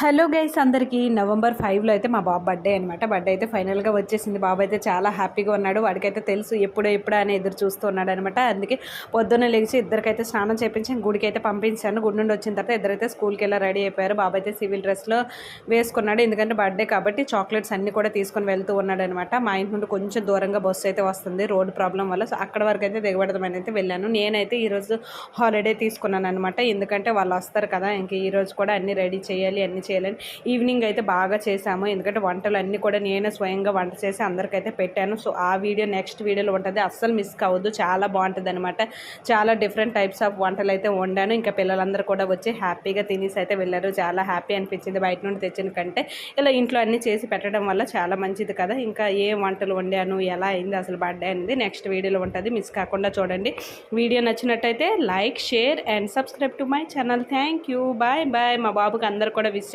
Hello guys అందరికీ November 5లో అయితే మా బాబు బర్త్డే అనమాట. బర్త్డే అయితే ఫైనల్గా వచ్చేసింది. బాబు అయితే చాలా హ్యాపీగా ఉన్నాడు. వాడికైతే తెలుసు ఎప్పుడో అని ఎదురు చూస్తూ ఉన్నాడు అనమాట. అందుకే పొద్దున్న లేచి ఇద్దరికైతే స్నానం చేయించి గుడికి అయితే పంపించాను. గుడి నుండి వచ్చిన తర్వాత ఇద్దరైతే స్కూల్కి వెళ్ళి రెడీ అయిపోయారు. బాబు అయితే సివిల్ డ్రెస్లో వేసుకున్నాడు. ఎందుకంటే బర్త్డే కాబట్టి చాక్లెట్స్ అన్నీ కూడా తీసుకొని వెళ్తూ ఉన్నాడు అనమాట. మా ఇంటి నుండి కొంచెం దూరంగా బస్సు అయితే వస్తుంది రోడ్డు ప్రాబ్లం వల్ల. సో అక్కడ వరకు అయితే దిగబడదామని అయితే వెళ్ళాను. నేనైతే ఈరోజు హాలిడే తీసుకున్నాను అనమాట. ఎందుకంటే వాళ్ళు వస్తారు కదా, ఇంక ఈరోజు కూడా అన్నీ రెడీ చేయాలి, అన్నీ చేయాలని. ఈవినింగ్ అయితే బాగా చేసాము. ఎందుకంటే వంటలు అన్నీ కూడా నేనే స్వయంగా వంట చేసి అందరికైతే పెట్టాను. సో ఆ వీడియో నెక్స్ట్ వీడియోలో ఉంటుంది, అస్సలు మిస్ కావద్దు. చాలా బాగుంటుంది అనమాట. చాలా డిఫరెంట్ టైప్స్ ఆఫ్ వంటలు అయితే వండాను. ఇంకా పిల్లలందరూ కూడా వచ్చి హ్యాపీగా తినేసి అయితే వెళ్ళారు. చాలా హ్యాపీ అనిపించింది బయట నుండి తెచ్చిన కంటే. ఇలా ఇంట్లో అన్నీ చేసి పెట్టడం వల్ల చాలా మంచిది కదా. ఇంకా ఏం వంటలు వండాను, ఎలా అయింది అసలు బర్త్డే అనేది నెక్స్ట్ వీడియోలో ఉంటుంది, మిస్ కాకుండా చూడండి. వీడియో నచ్చినట్టయితే like, share and subscribe to my channel. Thank you. Bye bye. మా బాబుకి అందరు కూడా విష్